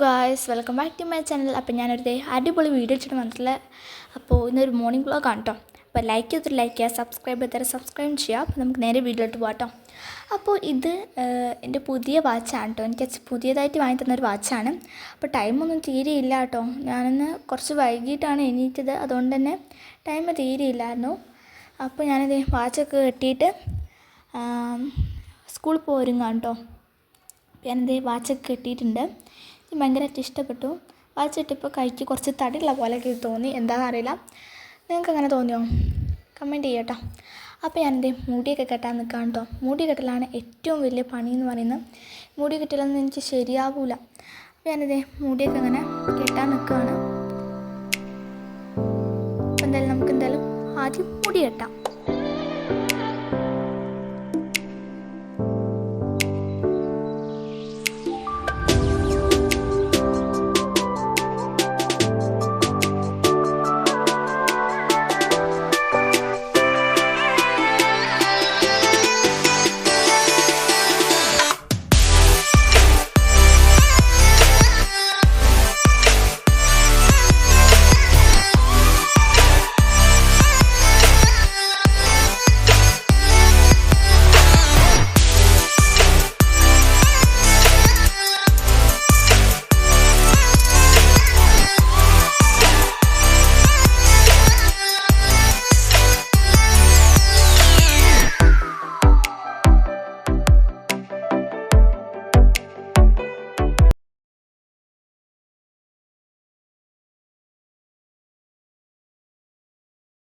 Guys, welcome back to my channel. അപ്പോൾ ഞാനൊരു അടിപൊളി വീഡിയോ ഇട്ടിട്ട് വന്നിട്ടില്ല. അപ്പോൾ ഇന്നൊരു മോർണിംഗ് വ്ളോഗ് ആണ് കേട്ടോ. അപ്പോൾ ലൈക്ക് ചെയ്തിട്ട് ലൈക്ക് ചെയ്യുക, സബ്സ്ക്രൈബ് ചെയ്താൽ സബ്സ്ക്രൈബ് ചെയ്യുക. അപ്പോൾ നമുക്ക് നേരെ വീഡിയോയിട്ട് പോകാം കേട്ടോ. അപ്പോൾ ഇത് എൻ്റെ പുതിയ വാച്ചാണ് കേട്ടോ. എനിക്ക് പുതിയതായിട്ട് വാങ്ങി തന്നൊരു വാച്ചാണ്. അപ്പോൾ ടൈമൊന്നും തീരെയില്ല കേട്ടോ. ഞാനിന്ന് കുറച്ച് വൈകിട്ടാണ് എണീറ്റത്, അതുകൊണ്ട് തന്നെ ടൈം തീരെയില്ലായിരുന്നു. അപ്പോൾ ഞാനിത് വാച്ചൊക്കെ കെട്ടിയിട്ട് സ്കൂളിൽ പോരുങ്ങാണ് കേട്ടോ. ഞാനിത് വാച്ചൊക്കെ കെട്ടിയിട്ടുണ്ട്. ഭയങ്കരമായിട്ട് ഇഷ്ടപ്പെട്ടു. വാച്ചിട്ടിപ്പോൾ കൈക്ക് കുറച്ച് തടിയുള്ള പോലെയൊക്കെ തോന്നി. എന്താണെന്ന് അറിയില്ല, നിങ്ങൾക്ക് അങ്ങനെ തോന്നിയോ? കമൻറ്റ് ചെയ്യാം കേട്ടോ. അപ്പോൾ ഞാനെൻ്റെ മുടിയൊക്കെ കെട്ടാൻ നിൽക്കുകയാണ് കേട്ടോ. മുടി കെട്ടലാണ് ഏറ്റവും വലിയ പണി എന്ന് പറയുന്നത്. മുടി കെട്ടിലൊന്നും എനിക്ക് ശരിയാവില്ല. അപ്പോൾ ഞാനിത് മുടിയൊക്കെ അങ്ങനെ കെട്ടാൻ നിൽക്കുകയാണ്. അപ്പോൾ നമുക്ക് ആദ്യം മുടി കെട്ടാം.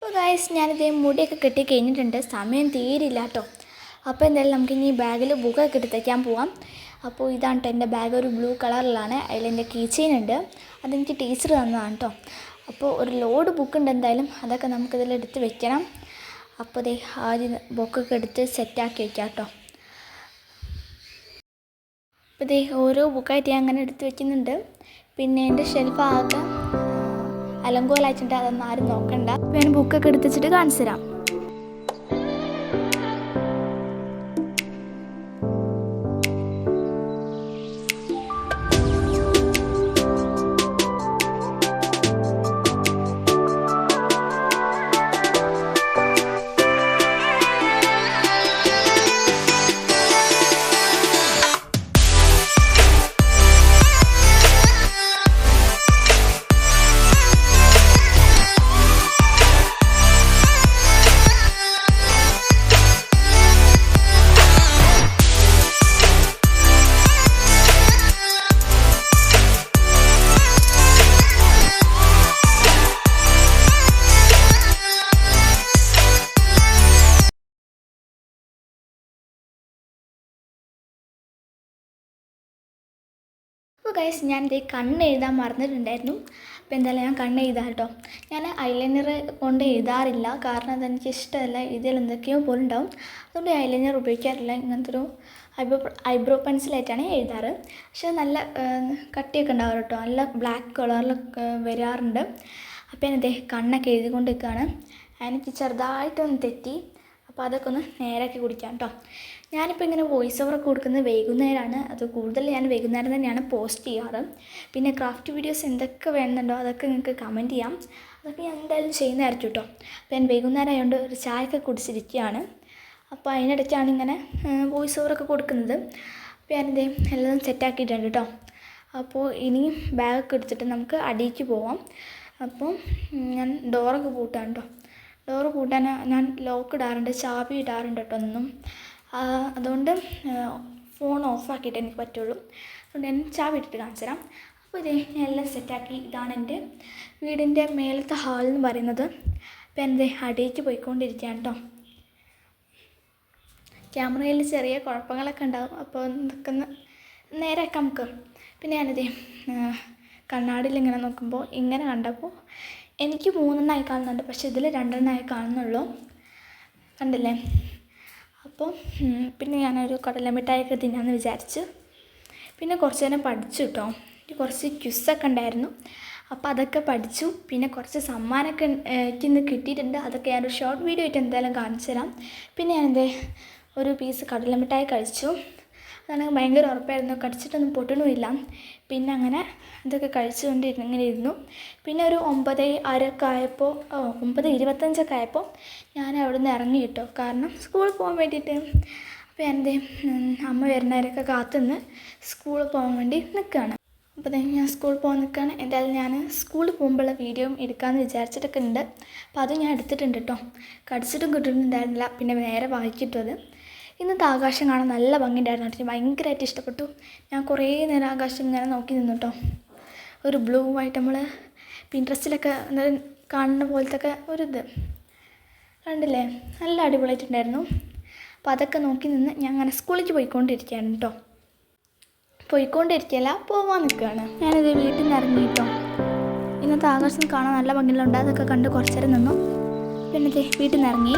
അപ്പോൾ ഗൈസ്, ഞാനിതേ മുടിയൊക്കെ കെട്ടി കഴിഞ്ഞിട്ടുണ്ട്. സമയം തീരില്ല കേട്ടോ. അപ്പോൾ എന്തായാലും നമുക്കിനി ബാഗിൽ ബുക്കൊക്കെ എടുത്തേക്കാൻ പോവാം. അപ്പോൾ ഇതാണ് കേട്ടോ എൻ്റെ ബാഗ്. ഒരു ബ്ലൂ കളറിലാണ്. അതിലെൻ്റെ കീ ചെയിൻ ഉണ്ട്. അതെനിക്ക് ടീച്ചർ തന്നതാണ് കേട്ടോ. അപ്പോൾ ഒരു ലോഡ് ബുക്കുണ്ട്. എന്തായാലും അതൊക്കെ നമുക്കിതിലെടുത്ത് വെക്കണം. അപ്പോൾ ദേ ആദ്യം ബുക്കൊക്കെ എടുത്ത് സെറ്റാക്കി വയ്ക്കാം കേട്ടോ. അപ്പോൾ ദേ ഓരോ ബുക്കായിട്ട് ഞാൻ അങ്ങനെ എടുത്ത് വെക്കുന്നുണ്ട്. പിന്നെ എൻ്റെ ഷെൽഫ് ആകെ അലങ്കോലായിട്ടുണ്ട്. അതൊന്നും ആരും നോക്കണ്ട. ഞാൻ ബുക്കൊക്കെ എടുത്ത് വെച്ചിട്ട് കാണിച്ചു തരാം. അപ്പോൾ ഗൈസ്, ഞാനിത് കണ്ണ് എഴുതാൻ മറന്നിട്ടുണ്ടായിരുന്നു. അപ്പോൾ എന്തായാലും ഞാൻ കണ്ണ് എഴുതാം കേട്ടോ. ഞാൻ ഐലൈനർ കൊണ്ട് എഴുതാറില്ല, കാരണം അതെനിക്ക് ഇഷ്ടമല്ല. എഴുതിയാൽ എന്തൊക്കെയോ പോലെ ഉണ്ടാവും. അതുകൊണ്ട് ഐലൈനർ ഉപയോഗിക്കാറില്ല. ഇങ്ങനത്തെ ഒരു ഐബ്രോ പെൻസിലായിട്ടാണ് എഴുതാറ്. പക്ഷേ നല്ല കട്ടിയൊക്കെ ഉണ്ടാവും കേട്ടോ. നല്ല ബ്ലാക്ക് കളറിൽ വരാറുണ്ട്. അപ്പോൾ ഞാനിതേ കണ്ണൊക്കെ എഴുതിക്കൊണ്ട് നിൽക്കുകയാണ്. എനിക്ക് ചെറുതായിട്ടൊന്ന് തെറ്റി. അപ്പോൾ അതൊക്കെ ഒന്ന് നേരാക്കി കുടിക്കാം കേട്ടോ. ഞാനിപ്പോൾ ഇങ്ങനെ വോയിസ് ഓവറൊക്കെ കൊടുക്കുന്നത് വൈകുന്നേരമാണ്. അത് കൂടുതൽ ഞാൻ വൈകുന്നേരം തന്നെയാണ് പോസ്റ്റ് ചെയ്യാറ്. പിന്നെ ക്രാഫ്റ്റ് വീഡിയോസ് എന്തൊക്കെ വേണമെന്നുണ്ടോ അതൊക്കെ നിങ്ങൾക്ക് കമൻറ്റ് ചെയ്യാം. അതൊക്കെ ഞാൻ എന്തായാലും ചെയ്യുന്നതായിരിക്കും കേട്ടോ. അപ്പോൾ ഞാൻ വൈകുന്നേരം ആയതുകൊണ്ട് ഒരു ചായയൊക്കെ കുടിച്ചിരിക്കുകയാണ്. അപ്പോൾ അതിനിടയ്ക്കാണ് ഇങ്ങനെ വോയിസ് ഓവറൊക്കെ കൊടുക്കുന്നത്. അപ്പോൾ ഞാനിത് എല്ലാം സെറ്റാക്കിയിട്ടുണ്ട് കേട്ടോ. അപ്പോൾ ഇനിയും ബാഗൊക്കെ എടുത്തിട്ട് നമുക്ക് അടിയിലേക്ക് പോവാം. അപ്പോൾ ഞാൻ ഡോറൊക്കെ പൂട്ടാം കേട്ടോ. ഡോറ് പൂട്ടാൻ ഞാൻ ലോക്ക് ഇടാറുണ്ട്, ചാവി ഇടാറുണ്ട് കേട്ടോ ഒന്നും. അതുകൊണ്ട് ഫോൺ ഓഫാക്കിയിട്ട് എനിക്ക് പറ്റുള്ളൂ. അതുകൊണ്ട് ഞാൻ ചാവി ഇട്ടിട്ട് കാണിച്ചു തരാം. അപ്പോൾ ഇത് ഞാൻ എല്ലാം സെറ്റാക്കി. ഇതാണ് എൻ്റെ വീടിൻ്റെ മേലത്തെ ഹാൾ എന്ന് പറയുന്നത്. അപ്പോൾ എൻ്റെ അടിയിലേക്ക് പോയിക്കൊണ്ടിരിക്കുകയാണ് കേട്ടോ. ക്യാമറയിൽ ചെറിയ കുഴപ്പങ്ങളൊക്കെ ഉണ്ടാകും. അപ്പോൾ ഇതൊക്കെ ഒന്ന് നേരെയാക്കാം നമുക്ക്. പിന്നെ ഞാനിത് കണ്ണാടിയിൽ ഇങ്ങനെ നോക്കുമ്പോൾ ഇങ്ങനെ കണ്ടപ്പോൾ എനിക്ക് 3 കാണുന്നുണ്ട്, പക്ഷേ ഇതിൽ 2 കാണുന്നുള്ളൂ. കണ്ടില്ലേ? അപ്പോൾ പിന്നെ ഞാനൊരു കടലമിഠായിയൊക്കെ തിന്നാമെന്ന് വിചാരിച്ച്. പിന്നെ കുറച്ച് നേരം പഠിച്ചു കേട്ടോ. കുറച്ച് ക്വിസൊക്കെ ഉണ്ടായിരുന്നു. അപ്പോൾ അതൊക്കെ പഠിച്ചു. പിന്നെ കുറച്ച് സമ്മാനമൊക്കെ എനിക്കിന്ന് കിട്ടിയിട്ടുണ്ട്. അതൊക്കെ ഞാനൊരു ഷോർട്ട് വീഡിയോ ആയിട്ട് എന്തായാലും കാണിച്ചു തരാം. പിന്നെ ഞാനെന്ത് ഒരു പീസ് കടലമിഠായി കഴിച്ചു. അതാണെങ്കിൽ ഭയങ്കര ഉറപ്പായിരുന്നു, കടിച്ചിട്ടൊന്നും പൊട്ടണമില്ല. പിന്നെ അങ്ങനെ ഇതൊക്കെ കഴിച്ചുകൊണ്ട് ഇങ്ങനെ ഇരുന്നു. പിന്നെ ഒരു 9:30 ആയപ്പോൾ 9:25 ആയപ്പോൾ ഞാൻ അവിടെ നിന്ന് ഇറങ്ങി കേട്ടോ, കാരണം സ്കൂളിൽ പോകാൻ വേണ്ടിയിട്ട്. അപ്പോൾ എൻ്റെ അമ്മ വരുന്നവരൊക്കെ കാത്തുനിന്ന് സ്കൂളിൽ പോകാൻ വേണ്ടി നിൽക്കുകയാണ്. അപ്പോൾ ഞാൻ സ്കൂളിൽ പോകാൻ നിൽക്കുകയാണ്. എന്തായാലും ഞാൻ സ്കൂളിൽ പോകുമ്പോഴുള്ള വീഡിയോ എടുക്കാമെന്ന് വിചാരിച്ചിട്ടൊക്കെ ഉണ്ട്. അപ്പോൾ അത് ഞാൻ എടുത്തിട്ടുണ്ട് കേട്ടോ. കടിച്ചിട്ടും കിട്ടുന്നുണ്ടായിരുന്നില്ല, പിന്നെ നേരെ വായിക്കിട്ടു അത്. ഇന്നത്തെ ആകാശം കാണാൻ നല്ല ഭംഗിയുണ്ടായിരുന്നു കേട്ടോ, ഭയങ്കരമായിട്ട് ഇഷ്ടപ്പെട്ടു. ഞാൻ കുറേ നേരം ആകാശം ഇങ്ങനെ നോക്കി നിന്നു കേട്ടോ. ഒരു ബ്ലൂ ആയിട്ട് നമ്മൾ പിൻട്രസ്റ്റിലൊക്കെ കാണുന്ന പോലത്തെ ഒരിത് കണ്ടില്ലേ, നല്ല അടിപൊളിയായിട്ടുണ്ടായിരുന്നു. അപ്പോൾ അതൊക്കെ നോക്കി നിന്ന് ഞാൻ അങ്ങനെ സ്കൂളിലേക്ക് പോയിക്കൊണ്ടിരിക്കുകയാണ് കേട്ടോ. പോയിക്കൊണ്ടിരിക്കുകയല്ല, പോകാൻ നിൽക്കുകയാണ്. ഞാനിത് വീട്ടിൽ നിന്ന് ഇറങ്ങി കേട്ടോ. ഇന്നത്തെ ആകാശം കാണാൻ നല്ല ഭംഗിയുണ്ട്, അതൊക്കെ കണ്ട് കുറച്ച് നേരം നിന്നു. പിന്നെ വീട്ടിൽ നിന്ന് ഇറങ്ങി.